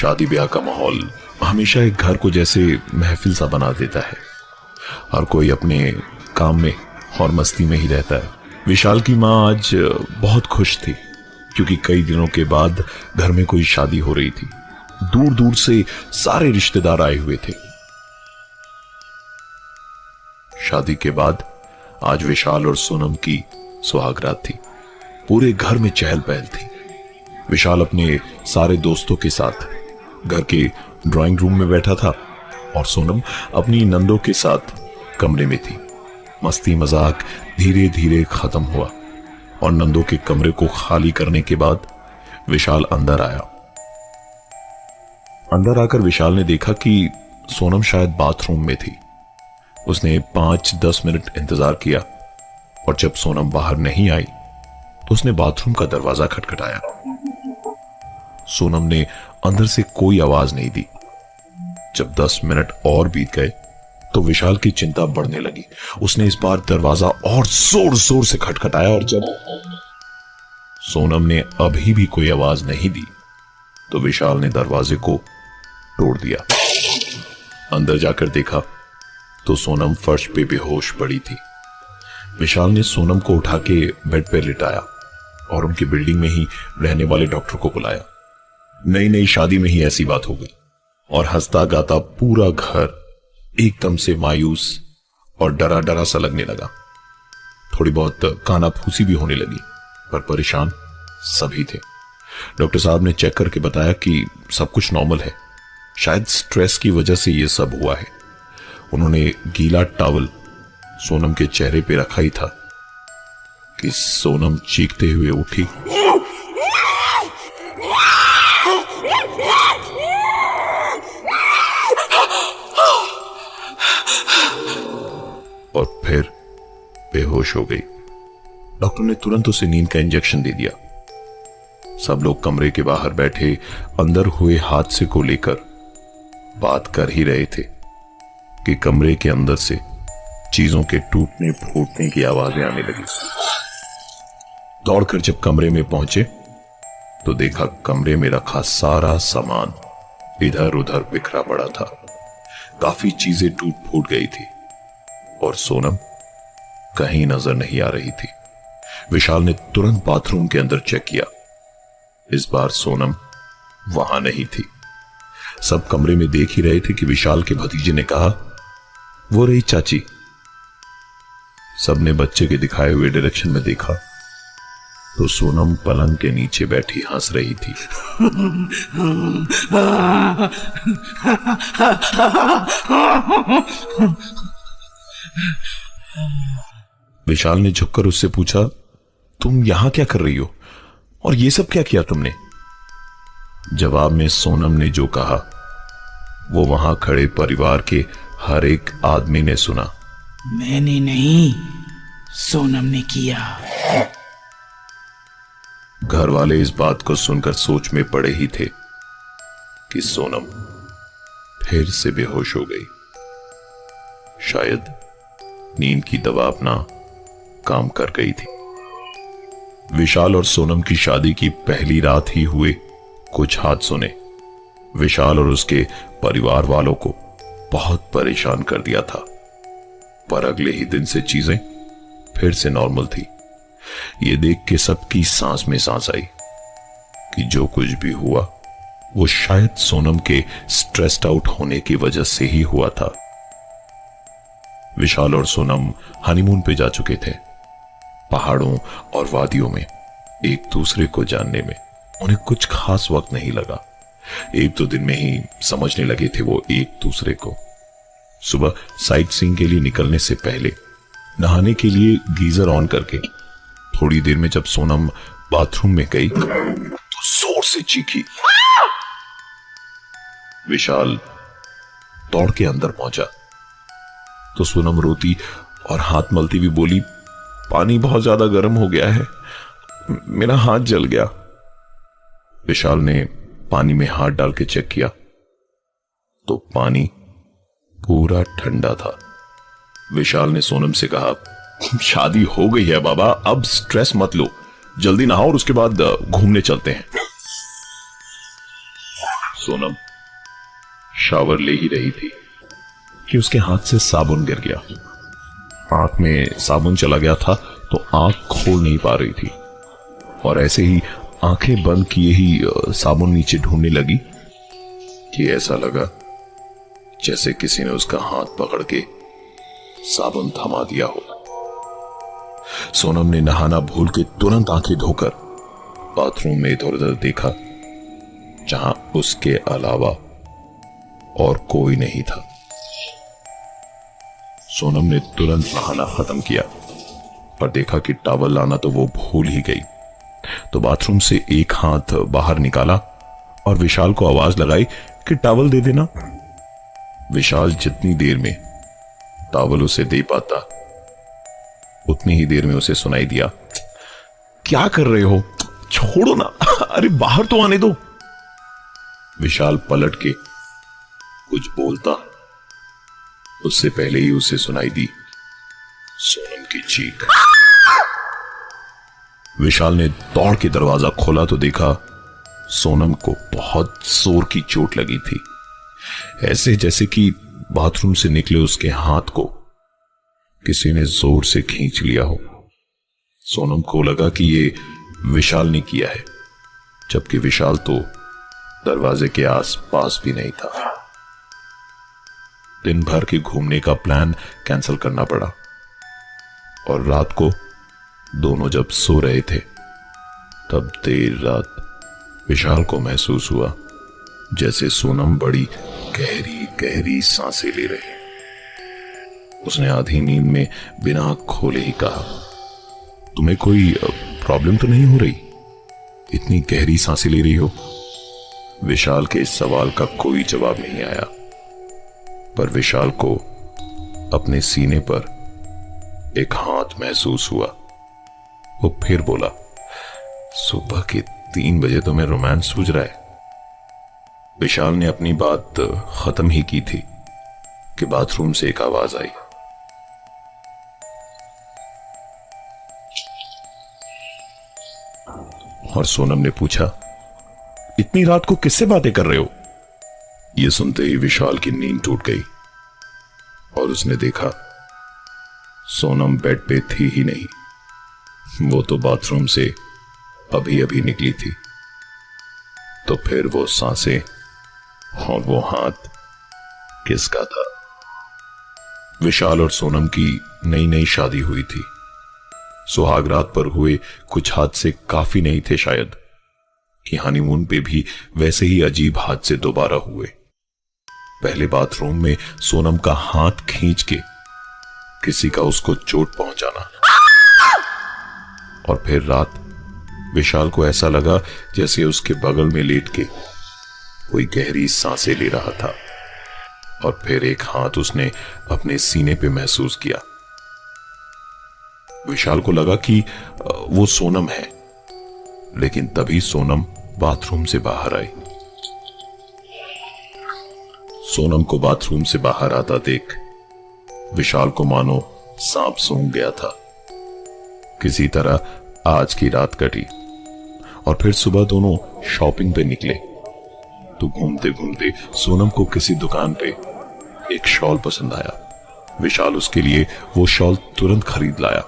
शादी ब्याह का माहौल हमेशा एक घर को जैसे महफिल सा बना देता है। हर कोई अपने काम में और मस्ती में ही रहता है। विशाल की माँ आज बहुत खुश थी क्योंकि कई दिनों के बाद घर में कोई शादी हो रही थी। दूर दूर से सारे रिश्तेदार आए हुए थे। शादी के बाद आज विशाल और सोनम की सुहागरात थी। पूरे घर में चहल पहल थी। विशाल अपने सारे दोस्तों के साथ घर के ड्राइंग रूम में बैठा था और सोनम अपनी नंदों के साथ कमरे में थी। मस्ती मजाक धीरे धीरे खत्म हुआ और नंदों के कमरे को खाली करने के बाद विशाल अंदर आया। अंदर आकर विशाल ने देखा कि सोनम शायद बाथरूम में थी। उसने 5-10 मिनट इंतजार किया और जब सोनम बाहर नहीं आई तो उसने बाथरूम का दरवाजा खटखटाया। सोनम ने अंदर से कोई आवाज नहीं दी। जब 10 मिनट और बीत गए तो विशाल की चिंता बढ़ने लगी। उसने इस बार दरवाजा और जोर जोर से खटखटाया और जब सोनम ने अभी भी कोई आवाज नहीं दी तो विशाल ने दरवाजे को तोड़ दिया। अंदर जाकर देखा तो सोनम फर्श पे बेहोश पड़ी थी। विशाल ने सोनम को उठा के बेड पे लिटाया और उनकी बिल्डिंग में ही रहने वाले डॉक्टर को बुलाया। नई नई शादी में ही ऐसी बात हो गई और हंसता गाता पूरा घर एकदम से मायूस और डरा डरा सा लगने लगा। थोड़ी बहुत कानाफूसी भी होने लगी, पर परेशान सभी थे। डॉक्टर साहब ने चेक करके बताया कि सब कुछ नॉर्मल है, शायद स्ट्रेस की वजह से यह सब हुआ है। उन्होंने गीला टॉवल सोनम के चेहरे पे रखा ही था कि सोनम चीखते हुए उठी और फिर बेहोश हो गई। डॉक्टर ने तुरंत उसे नींद का इंजेक्शन दे दिया। सब लोग कमरे के बाहर बैठे अंदर हुए हादसे को लेकर बात कर ही रहे थे कि कमरे के अंदर से चीजों के टूटने फूटने की आवाजें आने लगी। दौड़कर जब कमरे में पहुंचे तो देखा कमरे में रखा सारा सामान इधर उधर बिखरा पड़ा था। काफी चीजें टूट फूट गई थी और सोनम कहीं नजर नहीं आ रही थी। विशाल ने तुरंत बाथरूम के अंदर चेक किया। इस बार सोनम वहां नहीं थी। सब कमरे में देख ही रहे थे कि विशाल के भतीजे ने कहा, वो रही चाची। सबने बच्चे के दिखाए हुए डायरेक्शन में देखा तो सोनम पलंग के नीचे बैठी हंस रही थी। विशाल ने झुककर उससे पूछा, तुम यहां क्या कर रही हो और ये सब क्या किया तुमने? जवाब में सोनम ने जो कहा वो वहां खड़े परिवार के हर एक आदमी ने सुना। मैंने नहीं, सोनम ने किया। घर वाले इस बात को सुनकर सोच में पड़े ही थे कि सोनम फिर से बेहोश हो गई। शायद नींद की दवा अपना काम कर गई थी। विशाल और सोनम की शादी की पहली रात ही हुए कुछ हादसों ने विशाल और उसके परिवार वालों को बहुत परेशान कर दिया था, पर अगले ही दिन से चीजें फिर से नॉर्मल थी। ये देख के सबकी सांस में सांस आई कि जो कुछ भी हुआ वो शायद सोनम के स्ट्रेस्ड आउट होने की वजह से ही हुआ था। विशाल और सोनम हनीमून पे जा चुके थे। पहाड़ों और वादियों में एक दूसरे को जानने में उन्हें कुछ खास वक्त नहीं लगा। 1-2 दिन में ही समझने लगे थे वो एक दूसरे को। सुबह साइट सीइंग के लिए निकलने से पहले नहाने के लिए गीजर ऑन करके थोड़ी देर में जब सोनम बाथरूम में गई तो जोर से चीखी। विशाल दौड़ के अंदर पहुंचा तो सोनम रोती और हाथ मलती हुई बोली, पानी बहुत ज्यादा गर्म हो गया है, मेरा हाथ जल गया। विशाल ने पानी में हाथ डाल के चेक किया तो पानी पूरा ठंडा था। विशाल ने सोनम से कहा, शादी हो गई है बाबा, अब स्ट्रेस मत लो, जल्दी नहाओ और उसके बाद घूमने चलते हैं। सोनम शावर ले ही रही थी कि उसके हाथ से साबुन गिर गया। आंख में साबुन चला गया था तो आंख खोल नहीं पा रही थी और ऐसे ही आंखें बंद किए ही साबुन नीचे ढूंढने लगी कि ऐसा लगा जैसे किसी ने उसका हाथ पकड़ के साबुन थमा दिया हो। सोनम ने नहाना भूल के तुरंत आंखें धोकर बाथरूम में इधर उधर देखा, जहां उसके अलावा और कोई नहीं था। सोनम ने तुरंत नहाना खत्म किया और देखा कि टॉवल लाना तो वो भूल ही गई। तो बाथरूम से एक हाथ बाहर निकाला और विशाल को आवाज लगाई कि टॉवल दे देना। विशाल जितनी देर में टॉवल उसे दे पाता उतनी ही देर में उसे सुनाई दिया, क्या कर रहे हो, छोड़ो ना, अरे बाहर तो आने दो। विशाल पलट के कुछ बोलता, उससे पहले ही उसे सुनाई दी सोनम की चीख। विशाल ने दौड़ के दरवाजा खोला तो देखा सोनम को बहुत जोर की चोट लगी थी, ऐसे जैसे कि बाथरूम से निकले उसके हाथ को किसी ने जोर से खींच लिया हो। सोनम को लगा कि ये विशाल ने किया है, जबकि विशाल तो दरवाजे के आसपास भी नहीं था। दिन भर के घूमने का प्लान कैंसिल करना पड़ा और रात को दोनों जब सो रहे थे तब देर रात विशाल को महसूस हुआ जैसे सोनम बड़ी गहरी गहरी सांसें ले रही। उसने आधी नींद में बिना आंख खोले ही कहा, तुम्हें कोई प्रॉब्लम तो नहीं हो रही, इतनी गहरी सांसें ले रही हो? विशाल के इस सवाल का कोई जवाब नहीं आया, पर विशाल को अपने सीने पर एक हाथ महसूस हुआ। वो फिर बोला, सुबह के 3 बजे तुम्हें रोमांस सूझ रहा है? विशाल ने अपनी बात खत्म ही की थी कि बाथरूम से एक आवाज आई, और सोनम ने पूछा, इतनी रात को किससे बातें कर रहे हो? यह सुनते ही विशाल की नींद टूट गई और उसने देखा सोनम बेड पे थी ही नहीं, वो तो बाथरूम से अभी अभी निकली थी। तो फिर वो सांसें और वो हाथ किसका था? विशाल और सोनम की नई नई शादी हुई थी। सुहागरात पर हुए कुछ हादसे काफी नहीं थे शायद कि हनीमून पे भी वैसे ही अजीब हादसे दोबारा हुए। पहले बाथरूम में सोनम का हाथ खींच के किसी का उसको चोट पहुंचाना, और फिर रात विशाल को ऐसा लगा जैसे उसके बगल में लेट के कोई गहरी सांसें ले रहा था, और फिर एक हाथ उसने अपने सीने पे महसूस किया। विशाल को लगा कि वो सोनम है, लेकिन तभी सोनम बाथरूम से बाहर आई। सोनम को बाथरूम से बाहर आता देख विशाल को मानो सांप सूंघ गया था। किसी तरह आज की रात कटी और फिर सुबह दोनों शॉपिंग पे निकले। तो घूमते घूमते सोनम को किसी दुकान पे एक शॉल पसंद आया। विशाल उसके लिए वो शॉल तुरंत खरीद लाया।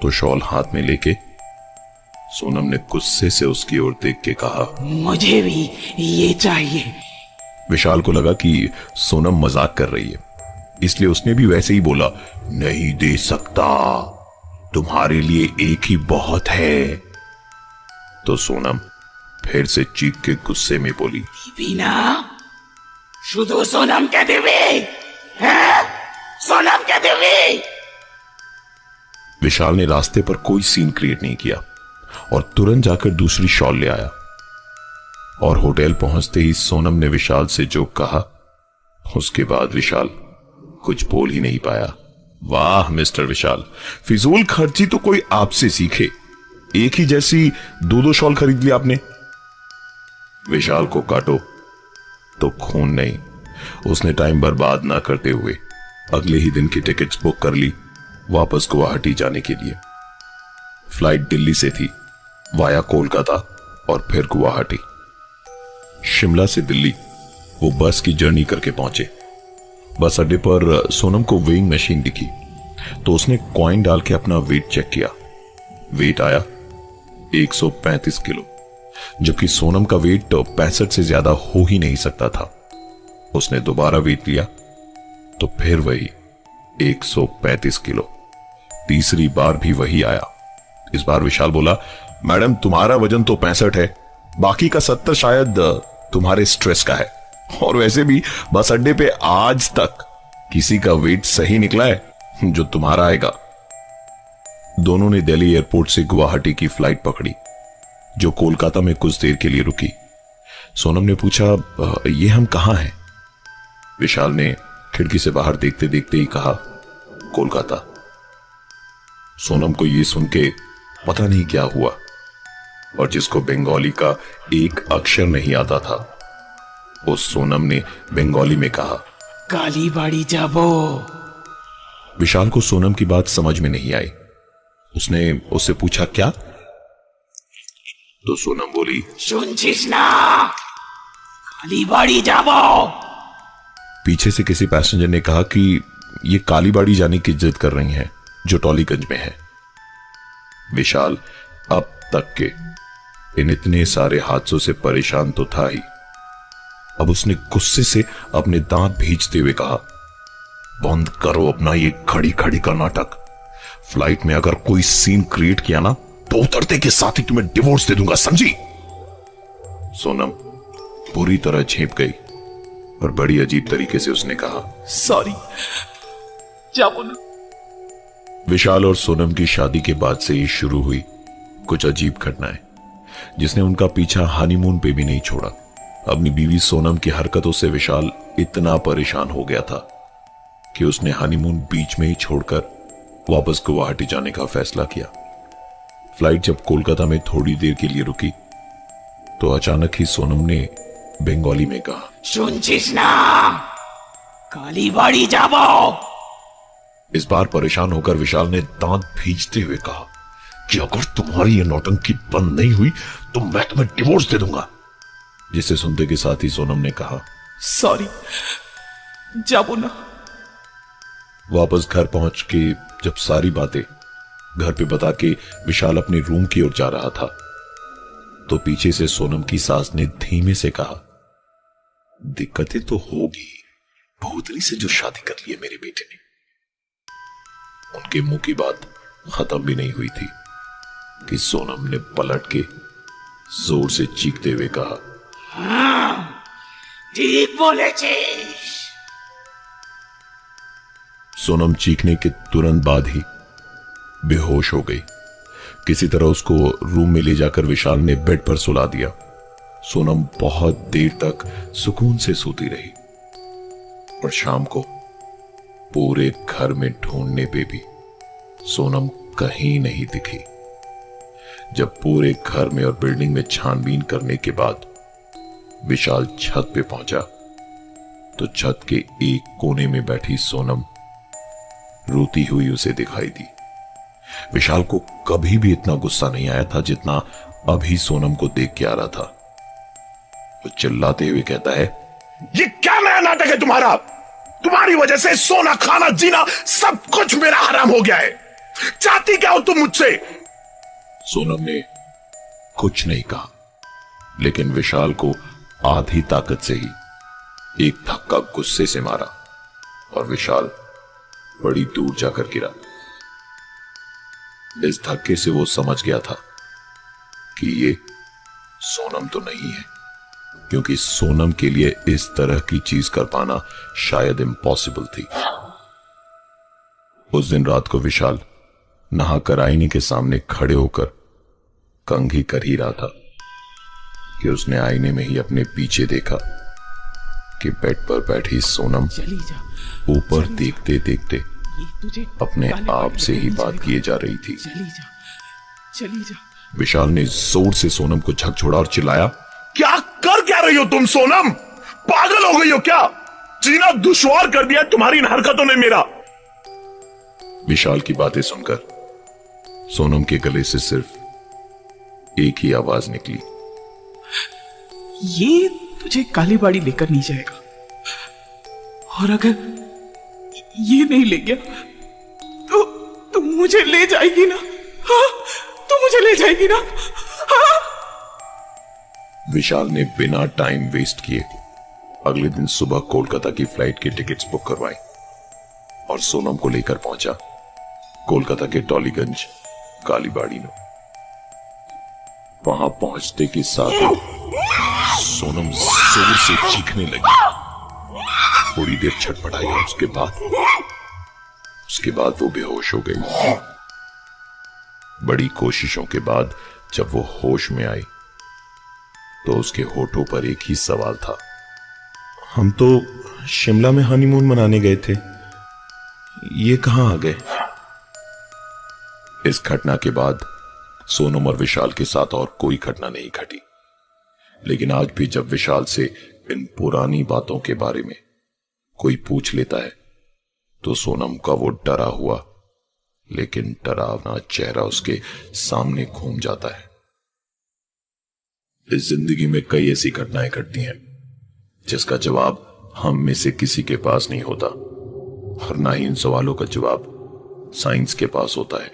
तो शॉल हाथ में लेके सोनम ने गुस्से से उसकी ओर देख के कहा, मुझे भी ये चाहिए। विशाल को लगा कि सोनम मजाक कर रही है, इसलिए उसने भी वैसे ही बोला, नहीं दे सकता, तुम्हारे लिए एक ही बहुत है। तो सोनम फिर से चीख के गुस्से में बोली, बिना शुद्ध सोनम कह देवे, सोनम कह देवे। विशाल ने रास्ते पर कोई सीन क्रिएट नहीं किया और तुरंत जाकर दूसरी शॉल ले आया। और होटल पहुंचते ही सोनम ने विशाल से जो कहा, उसके बाद विशाल कुछ बोल ही नहीं पाया। वाह मिस्टर विशाल, फिजूल खर्ची तो कोई आपसे सीखे, एक ही जैसी 2-2 शॉल खरीद ली आपने। विशाल को काटो तो खून नहीं। उसने टाइम बर्बाद ना करते हुए अगले ही दिन की टिकट्स बुक कर ली वापस गुवाहाटी जाने के लिए। फ्लाइट दिल्ली से थी वाया कोलकाता और फिर गुवाहाटी। शिमला से दिल्ली वो बस की जर्नी करके पहुंचे। बस अड्डे पर सोनम को वेइंग मशीन दिखी तो उसने कॉइन डाल के अपना वेट चेक किया। वेट आया 135 किलो, जबकि सोनम का वेट 65 से ज्यादा हो ही नहीं सकता था। उसने दोबारा वेट लिया तो फिर वही 135 किलो। तीसरी बार भी वही आया। इस बार विशाल बोला, मैडम तुम्हारा वजन तो 65 है, बाकी का 70 शायद तुम्हारे स्ट्रेस का है। और वैसे भी बस अड्डे पे आज तक किसी का वेट सही निकला है जो तुम्हारा आएगा। दोनों ने दिल्ली एयरपोर्ट से गुवाहाटी की फ्लाइट पकड़ी जो कोलकाता में कुछ देर के लिए रुकी। सोनम ने पूछा, ये हम कहां हैं? विशाल ने खिड़की से बाहर देखते देखते ही कहा, कोलकाता। सोनम को यह सुन के पता नहीं क्या हुआ, और जिसको बंगाली का एक अक्षर नहीं आता था उस सोनम ने बंगाली में कहा, कालीबाड़ी जाबो। विशाल को सोनम की बात समझ में नहीं आई। उसने उससे पूछा, क्या? तो सोनम बोली, सुनছিস ना, कालीबाड़ी जाबो। पीछे से किसी पैसेंजर ने कहा कि ये कालीबाड़ी जाने की जिद कर रही हैं जो टॉलीगंज में है। विशाल अब तक के इन इतने सारे हादसों से परेशान तो था ही, अब उसने गुस्से से अपने दांत भींचते हुए कहा, बंद करो अपना ये खड़ी खड़ी का नाटक। फ्लाइट में अगर कोई सीन क्रिएट किया ना तो उतरते के साथ ही तुम्हें डिवोर्स दे दूंगा, समझी? सोनम पूरी तरह झेप गई और बड़ी अजीब तरीके से उसने कहा, सॉरी, जाबो ना। विशाल और सोनम की शादी के बाद से ही शुरू हुई कुछ अजीब घटनाएं जिसने उनका पीछा हनीमून पे भी नहीं छोड़ा। अपनी बीवी सोनम की हरकतों से विशाल इतना परेशान हो गया था कि उसने हनीमून बीच में ही छोड़कर वापस गुवाहाटी जाने का फैसला किया। फ्लाइट जब कोलकाता में थोड़ी देर के लिए रुकी तो अचानक ही सोनम ने बंगाली में कहा, सुनছিস ना, कालीबाड़ी जाबो। इस बार परेशान होकर विशाल ने दांत भींचते हुए कहा कि अगर तुम्हारी ये नौटंकी बंद नहीं हुई तो मैं तुम्हें डिवोर्स दे दूंगा। जिसे सुनते के साथ ही सोनम ने कहा, सॉरी, जाबो ना। वापस घर पहुंच के जब सारी बातें घर पे बता के विशाल अपने रूम की ओर जा रहा था तो पीछे से सोनम की सास ने धीमे से कहा, दिक्कतें तो होगी, भूतनी से जो शादी कर ली है मेरे बेटे ने। उनके मुंह की बात खत्म भी नहीं हुई थी कि सोनम ने पलट के जोर से चीखते हुए कहा, हाँ, ठीक बोलेছিস। सोनम चीखने के तुरंत बाद ही बेहोश हो गई। किसी तरह उसको रूम में ले जाकर विशाल ने बेड पर सुला दिया। सोनम बहुत देर तक सुकून से सोती रही और शाम को पूरे घर में ढूंढने पे भी सोनम कहीं नहीं दिखी। जब पूरे घर में और बिल्डिंग में छानबीन करने के बाद विशाल छत पे पहुंचा तो छत के एक कोने में बैठी सोनम रोती हुई उसे दिखाई दी। विशाल को कभी भी इतना गुस्सा नहीं आया था जितना अभी सोनम को देख के आ रहा था। वो चिल्लाते हुए कहता है, ये क्या नया नाटक है तुम्हारा? तुम्हारी वजह से सोना खाना जीना सब कुछ मेरा हराम हो गया है। चाहती क्या हो तुम मुझसे? सोनम ने कुछ नहीं कहा, लेकिन विशाल को आधी ताकत से ही एक धक्का गुस्से से मारा और विशाल बड़ी दूर जाकर गिरा। इस धक्के से वो समझ गया था कि ये सोनम तो नहीं है, क्योंकि सोनम के लिए इस तरह की चीज कर पाना शायद इम्पॉसिबल थी। उस दिन रात को विशाल नहाकर आईने के सामने खड़े होकर कंघी कर ही रहा था कि उसने आईने में ही अपने पीछे देखा कि बेड पर बैठी सोनम चली जा, ऊपर देखते देखते ये तुझे अपने आप से ही बात किए जा रही थी। चली जा, चली जा। विशाल ने जोर से सोनम को झकझोड़ा और चिल्लाया, क्या कर क्या रही हो तुम सोनम? पागल हो गई हो क्या? जीना दुश्वार कर दिया तुम्हारी इन हरकतों ने मेरा। विशाल की बातें सुनकर सोनम के गले से सिर्फ एक ही आवाज निकली, ये तुझे काली बाड़ी लेकर नहीं जाएगा, और अगर ये नहीं ले गया तो तुम मुझे ले जाएगी ना? हाँ, तुम मुझे ले जाएगी ना? हाँ? विशाल ने बिना टाइम वेस्ट किए अगले दिन सुबह कोलकाता की फ्लाइट की टिकट्स बुक करवाई और सोनम को लेकर पहुंचा कोलकाता के टॉलीगंज कालीबाड़ी में। वहां पहुंचते के साथ ही सोनम जोर से चीखने लगी। थोड़ी देर छटपटाई और उसके बाद वो बेहोश हो गई। बड़ी कोशिशों के बाद जब वो होश में आई तो उसके होठों पर एक ही सवाल था। हम तो शिमला में हनीमून मनाने गए थे, ये कहां आ गए? इस घटना के बाद सोनम और विशाल के साथ और कोई घटना नहीं घटी, लेकिन आज भी जब विशाल से इन पुरानी बातों के बारे में कोई पूछ लेता है तो सोनम का वो डरा हुआ लेकिन डरावना चेहरा उसके सामने घूम जाता है। इस जिंदगी में कई ऐसी घटनाएं घटती हैं जिसका जवाब हम में से किसी के पास नहीं होता, और ना ही इन सवालों का जवाब साइंस के पास होता है।